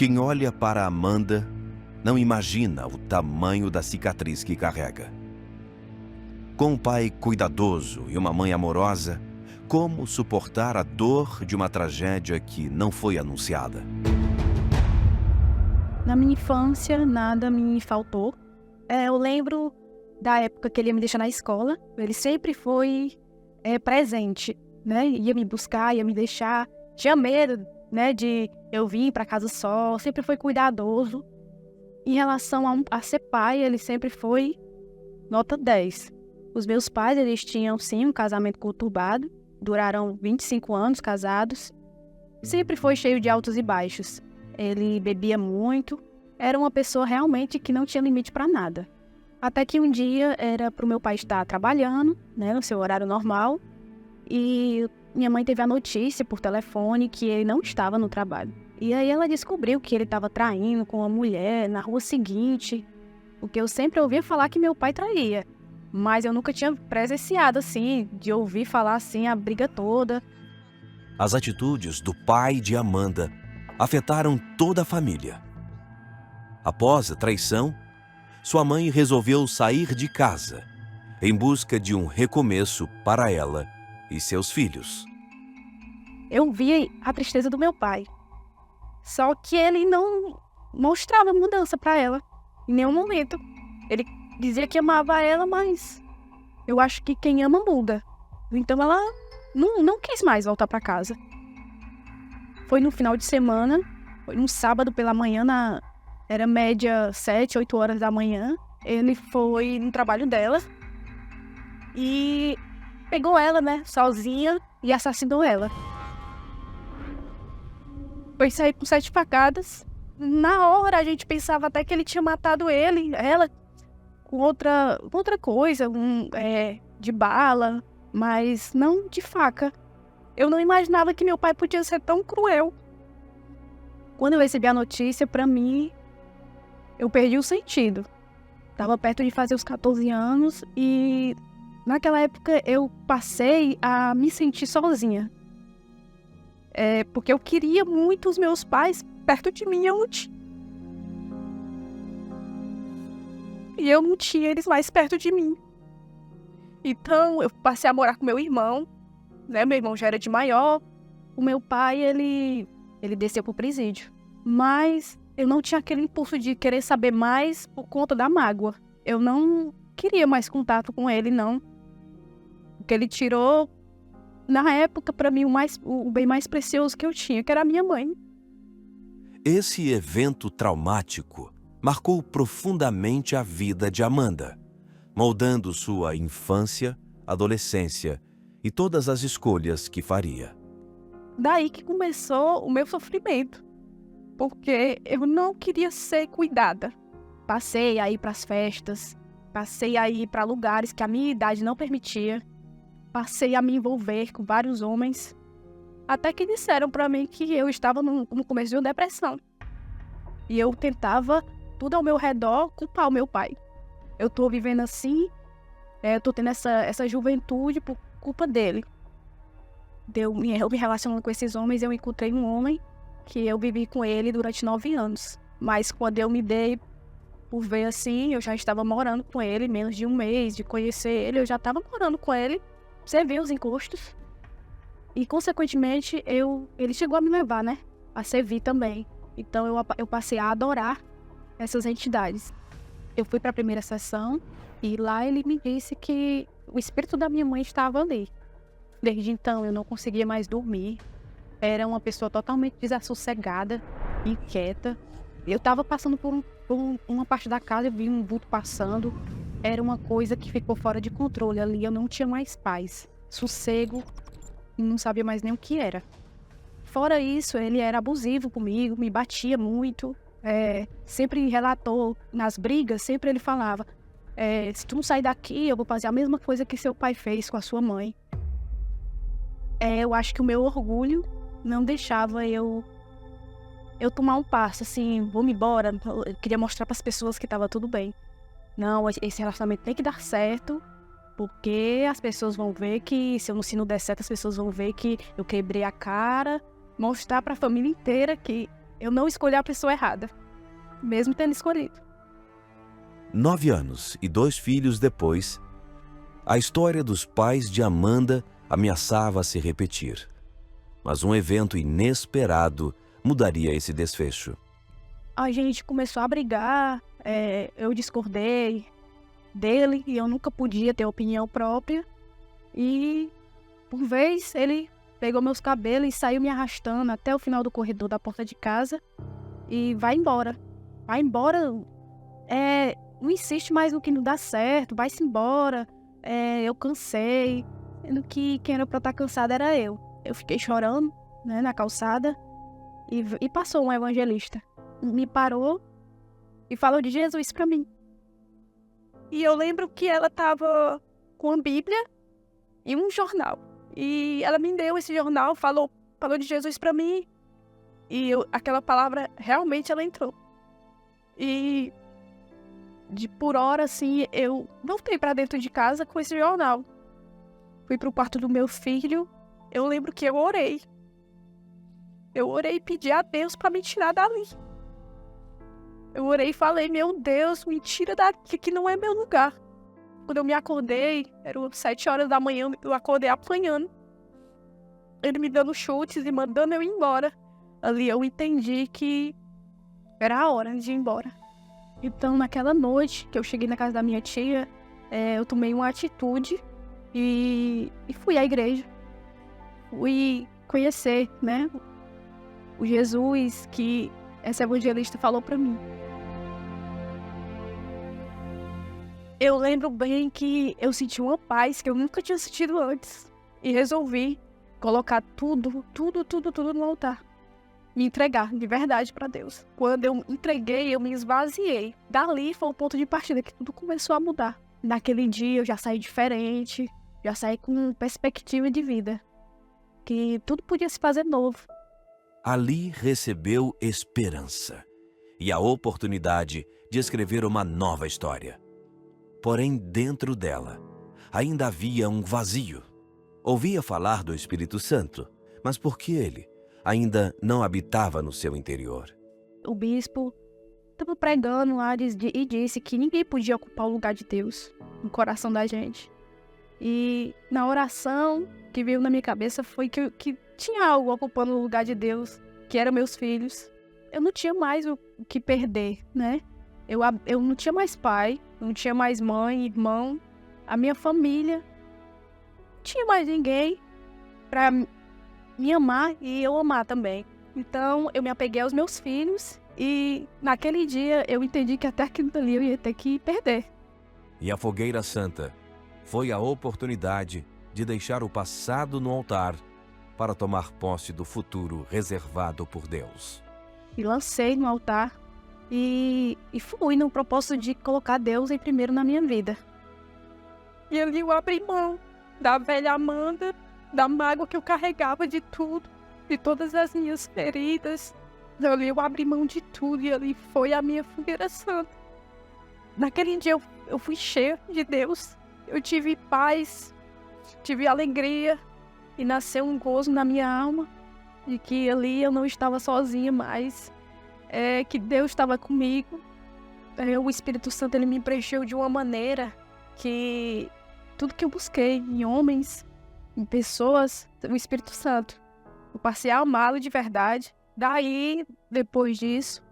Quem olha para Amanda não imagina o tamanho da cicatriz que carrega. Com um pai cuidadoso e uma mãe amorosa, como suportar a dor de uma tragédia que não foi anunciada? Na minha infância, nada me faltou. Eu lembro da época que ele ia me deixar na escola. Ele sempre foi presente, né? Ia me buscar, ia me deixar. Tinha medo, né, de eu vir para casa só. Sempre foi cuidadoso. Em relação a ser pai, ele sempre foi nota 10. Os meus pais, eles tinham, sim, um casamento conturbado. Duraram 25 anos casados. Sempre foi cheio de altos e baixos. Ele bebia muito. Era uma pessoa realmente que não tinha limite para nada. Até que um dia era para o meu pai estar trabalhando, né, no seu horário normal. E minha mãe teve a notícia por telefone que ele não estava no trabalho. E aí ela descobriu que ele estava traindo com uma mulher na rua seguinte. Porque eu sempre ouvia falar que meu pai traía. Mas eu nunca tinha presenciado assim, de ouvir falar assim a briga toda. As atitudes do pai de Amanda afetaram toda a família. Após a traição, sua mãe resolveu sair de casa em busca de um recomeço para ela e seus filhos. Eu via a tristeza do meu pai. Só que ele não mostrava mudança para ela em nenhum momento. Ele dizia que amava ela, mas eu acho que quem ama muda. Então ela não quis mais voltar para casa. Foi no final de semana, foi num sábado pela manhã, era média 7, 8 horas da manhã. Ele foi no trabalho dela e pegou ela, né, sozinha e assassinou ela. Foi sair com 7 facadas. Na hora a gente pensava até que ele tinha matado ela com outra coisa, de bala, mas não de faca. Eu não imaginava que meu pai podia ser tão cruel. Quando eu recebi a notícia, pra mim, eu perdi o sentido. Tava perto de fazer os 14 anos e naquela época eu passei a me sentir sozinha. Porque eu queria muito os meus pais perto de mim, e eu não tinha eles mais perto de mim. Então eu passei a morar com meu irmão, né? Meu irmão já era de maior. O meu pai, ele desceu pro presídio. Mas eu não tinha aquele impulso de querer saber mais por conta da mágoa. Eu não queria mais contato com ele, não. O que ele tirou, na época, pra mim, o bem mais precioso que eu tinha, que era a minha mãe. Esse evento traumático marcou profundamente a vida de Amanda, moldando sua infância, adolescência e todas as escolhas que faria. Daí que começou o meu sofrimento, porque eu não queria ser cuidada. Passei a ir para as festas, passei a ir para lugares que a minha idade não permitia, passei a me envolver com vários homens, até que disseram para mim que eu estava no começo de uma depressão. E eu tentava, tudo ao meu redor, culpar o meu pai. Eu tô vivendo assim, eu tô tendo essa juventude por culpa dele. Eu me relacionando com esses homens, eu encontrei um homem que eu vivi com ele durante 9 anos. Mas quando eu me dei por ver assim, eu já estava morando com ele, menos de um mês de conhecer ele, eu já estava morando com ele. Você vê os encostos. E, consequentemente, ele chegou a me levar, né? A servir também. Então, eu passei a adorar essas entidades. Eu fui para a primeira sessão e lá ele me disse que o espírito da minha mãe estava ali. Desde então, eu não conseguia mais dormir. Era uma pessoa totalmente desassossegada, inquieta. Eu estava passando por uma parte da casa, eu vi um vulto passando. Era uma coisa que ficou fora de controle ali. Eu não tinha mais paz, sossego, não sabia mais nem o que era. Fora isso, ele era abusivo comigo, me batia muito. Sempre relatou nas brigas, sempre ele falava: se tu não sair daqui, eu vou fazer a mesma coisa que seu pai fez com a sua mãe. Eu acho que o meu orgulho não deixava eu tomar um passo, assim, vou-me embora. Eu queria mostrar para as pessoas que estava tudo bem. Não, esse relacionamento tem que dar certo, porque as pessoas vão ver que, se não der certo, as pessoas vão ver que eu quebrei a cara, mostrar para a família inteira que eu não escolhi a pessoa errada, mesmo tendo escolhido. 9 anos e 2 filhos depois, a história dos pais de Amanda ameaçava se repetir. Mas um evento inesperado mudaria esse desfecho. A gente começou a brigar, eu discordei dele e eu nunca podia ter opinião própria. E, por vez, ele pegou meus cabelos e saiu me arrastando até o final do corredor da porta de casa e vai embora. Vai embora, não insiste mais no que não dá certo, vai-se embora, eu cansei. Sendo que quem era pra estar cansada era eu. Eu fiquei chorando, né, na calçada e passou um evangelista. Me parou e falou de Jesus pra mim. E eu lembro que ela tava com a Bíblia e um jornal. E ela me deu esse jornal, falou de Jesus pra mim. E aquela palavra, realmente ela entrou. E por hora, assim, eu voltei pra dentro de casa com esse jornal. Fui pro quarto do meu filho. Eu lembro que eu orei. Eu orei e pedi a Deus pra me tirar dali. Eu orei e falei, meu Deus, me tira daqui, que não é meu lugar. Quando eu me acordei, eram 7 horas da manhã, eu acordei apanhando. Ele me dando chutes e mandando eu ir embora. Ali eu entendi que era a hora de ir embora. Então, naquela noite que eu cheguei na casa da minha tia, eu tomei uma atitude e fui à igreja. Fui conhecer, né, o Jesus que essa evangelista falou pra mim. Eu lembro bem que eu senti uma paz que eu nunca tinha sentido antes. E resolvi colocar tudo no altar. Me entregar de verdade pra Deus. Quando eu entreguei, eu me esvaziei. Dali foi o ponto de partida que tudo começou a mudar. Naquele dia eu já saí diferente, já saí com perspectiva de vida. Que tudo podia se fazer novo. Ali recebeu esperança e a oportunidade de escrever uma nova história. Porém, dentro dela, ainda havia um vazio. Ouvia falar do Espírito Santo, mas por que ele ainda não habitava no seu interior? O bispo estava pregando lá e disse que ninguém podia ocupar o lugar de Deus no coração da gente. E na oração que veio na minha cabeça foi que tinha algo ocupando o lugar de Deus, que eram meus filhos. Eu não tinha mais o que perder, né? Eu não tinha mais pai, não tinha mais mãe, irmão, a minha família. Não tinha mais ninguém pra me amar e eu amar também. Então eu me apeguei aos meus filhos e naquele dia eu entendi que até aquilo dali eu ia ter que perder. E a fogueira santa foi a oportunidade de deixar o passado no altar para tomar posse do futuro reservado por Deus. E lancei no altar e fui no propósito de colocar Deus em primeiro na minha vida. E ali eu abri mão da velha Amanda, da mágoa que eu carregava de tudo, de todas as minhas feridas. Ali eu abri mão de tudo e ali foi a minha fogueira santa. Naquele dia eu fui cheia de Deus. Eu tive paz, tive alegria e nasceu um gozo na minha alma de que ali eu não estava sozinha mais, que Deus estava comigo. O Espírito Santo ele me preencheu de uma maneira que tudo que eu busquei em homens, em pessoas, o Espírito Santo, eu passei a amá-lo de verdade. Daí, depois disso,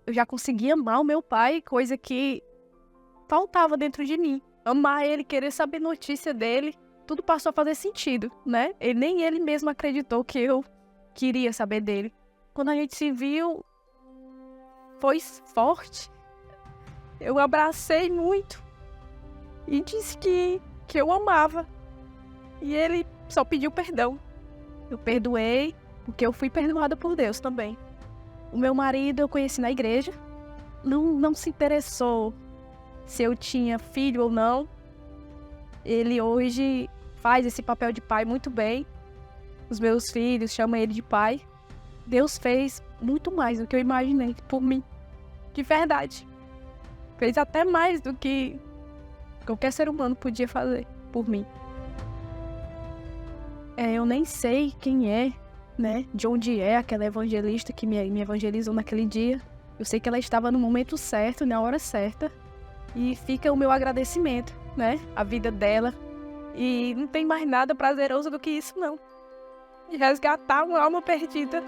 eu já consegui amar o meu pai, coisa que faltava dentro de mim. Amar ele, querer saber notícia dele, tudo passou a fazer sentido, né? Nem ele mesmo acreditou que eu queria saber dele. Quando a gente se viu, foi forte. Eu abracei muito e disse que eu amava. E ele só pediu perdão. Eu perdoei, porque eu fui perdoada por Deus também. O meu marido eu conheci na igreja. Não se interessou se eu tinha filho ou não. Ele hoje faz esse papel de pai muito bem. Os meus filhos chamam ele de pai. Deus fez muito mais do que eu imaginei por mim. De verdade. Fez até mais do que qualquer ser humano podia fazer por mim. Eu nem sei quem é né, de onde é aquela evangelista que me evangelizou naquele dia. Eu sei que ela estava no momento certo, na hora certa. E fica o meu agradecimento, né, a vida dela. E não tem mais nada prazeroso do que isso, não. De resgatar uma alma perdida.